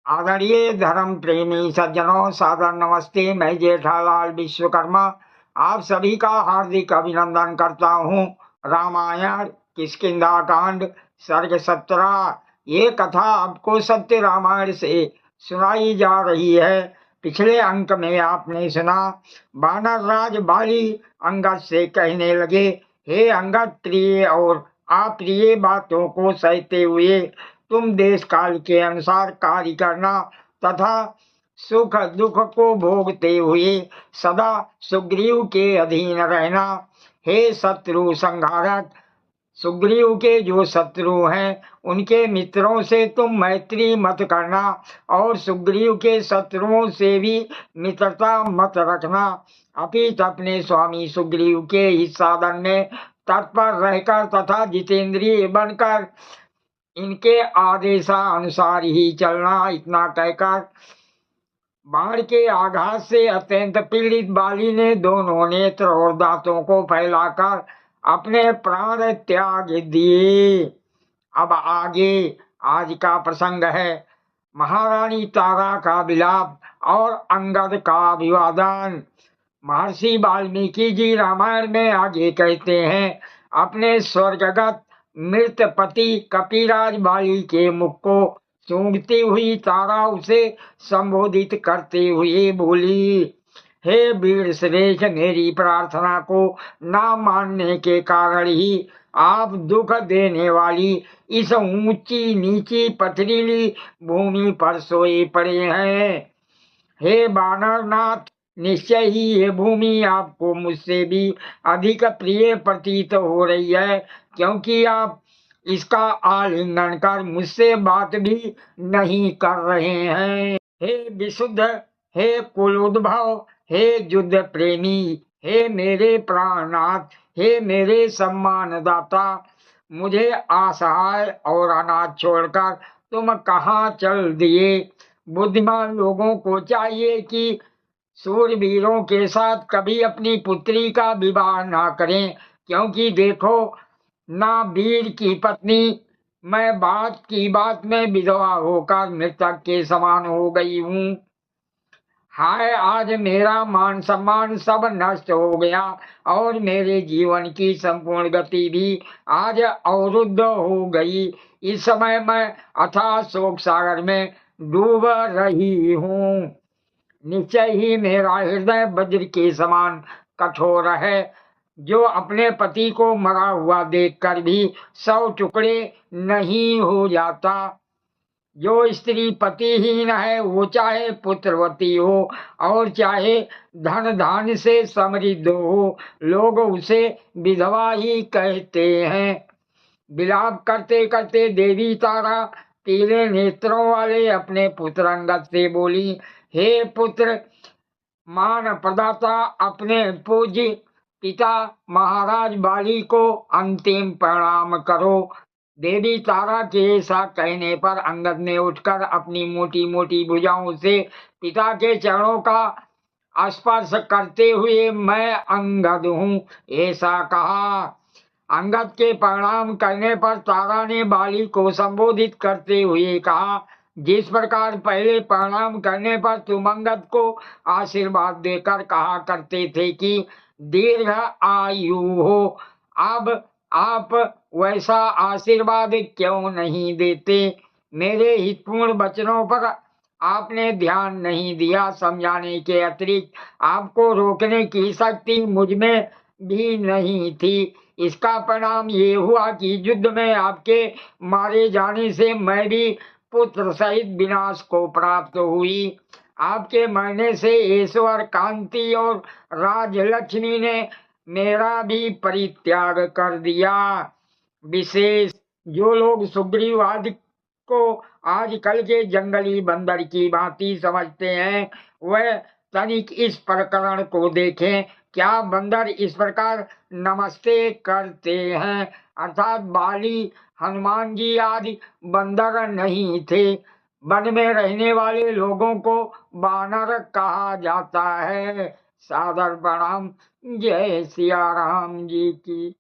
आदरणीय धर्म प्रेमी सज्जनों, सादर नमस्ते। मैं जेठालाल विश्वकर्मा आप सभी का हार्दिक अभिनंदन करता हूँ। रामायण किष्किंधा कांड सर्ग 17। ये कथा आपको सत्य रामायण से सुनाई जा रही है। पिछले अंक में आपने सुना, वानर राज बाली अंगद से कहने लगे, हे अंगद, प्रिय और अप्रिय बातों को सहते हुए तुम देश काल के अनुसार कार्य करना तथा सुख दुख को भोगते हुए सदा सुग्रीव के अधीन रहना। हे शत्रु संहारक, सुग्रीव के जो शत्रु हैं उनके मित्रों से तुम मैत्री मत करना और सुग्रीव के शत्रुओं से भी मित्रता मत रखना। अपितु अपने स्वामी सुग्रीव के इस साधन में तत्पर रहकर तथा जितेंद्रिय बनकर इनके आदेशानुसार ही चलना। इतना कहकर बाण के आघात से अत्यंत पीड़ित बाली ने दोनों नेत्र और दांतों को फैलाकर अपने प्राण त्याग दिए। अब आगे आज का प्रसंग है महारानी तारा का विलाप और अंगद का अभिवादन। महर्षि वाल्मीकि जी रामायण में आगे कहते हैं, अपने स्वर्गगत मृत पति कपिराज बाली के मुख को सूंघती हुई तारा उसे संबोधित करते हुए बोली, हे वीर श्रेष्ठ, मेरी प्रार्थना को ना मानने के कारण ही आप दुख देने वाली इस ऊंची नीची पथरीली भूमि पर सोए पड़े हैं। हे वानरनाथ, निश्चय ही ये भूमि आपको मुझसे भी अधिक प्रिय प्रतीत हो रही है, क्योंकि आप इसका आलिंगन कर मुझसे बात भी नहीं कर रहे हैं। हे विशुद्ध, हे कुलोद्भव, हे युद्ध प्रेमी, हे मेरे प्राणनाथ, हे मेरे सम्मानदाता, मुझे असहाय और अनाथ छोड़कर तुम कहाँ चल दिए। बुद्धिमान लोगों को चाहिए कि सूरवीरों के साथ कभी अपनी पुत्री का विवाह ना करें, क्योंकि देखो ना वीर की पत्नी मैं बात की बात में विधवा होकर मृतक के समान हो गई हूँ। हाय, आज मेरा मान सम्मान सब नष्ट हो गया और मेरे जीवन की संपूर्ण गति भी आज अवरुद्ध हो गई। इस समय मैं अथाह शोक सागर में डूब रही हूँ। निश्चय ही मेरा हृदय वज्र के समान कठोर है, जो अपने पति को मरा हुआ देखकर भी 100 टुकड़े नहीं हो जाता। जो स्त्री पतिहीन है वो चाहे पुत्रवती हो और चाहे धन धान्य से समृद्ध हो, लोग उसे विधवा ही कहते हैं। विलाप करते करते देवी तारा पीले नेत्रों वाले अपने पुत्र अंगद से बोली, हे पुत्र मान प्रदाता, अपने पूज्य पिता महाराज बाली को अंतिम प्रणाम करो। देवी तारा के ऐसा कहने पर अंगद ने उठकर अपनी मोटी मोटी भुजाओं से पिता के चरणों का स्पर्श करते हुए मैं अंगद हूँ ऐसा कहा। अंगद के प्रणाम करने पर तारा ने बाली को संबोधित करते हुए कहा, जिस प्रकार पहले प्रणाम करने पर तुम अंगद को आशीर्वाद देकर कहा करते थे कि दीर्घ आयु हो, अब आप वैसा आशीर्वाद क्यों नहीं देते। मेरे हितपूर्ण वचनों पर आपने ध्यान नहीं दिया। समझाने के अतिरिक्त आपको रोकने की शक्ति मुझ में भी नहीं थी। इसका परिणाम ये हुआ कि युद्ध में आपके मारे जाने से मैं भी पुत्र सहित विनाश को प्राप्त हुई। आपके मरने से ईश्वर, कांति और राजलक्ष्मी ने मेरा भी परित्याग कर दिया। विशेष जो लोग सुग्रीव आदि को आजकल के जंगली बंदर की भांति समझते हैं, वह तनिक इस प्रकरण को देखें। क्या बंदर इस प्रकार नमस्ते करते हैं? अर्थात बाली, हनुमान जी आदि बंदर नहीं थे। वन में रहने वाले लोगों को बानर कहा जाता है। सादर प्रणाम। जय सिया राम जी की।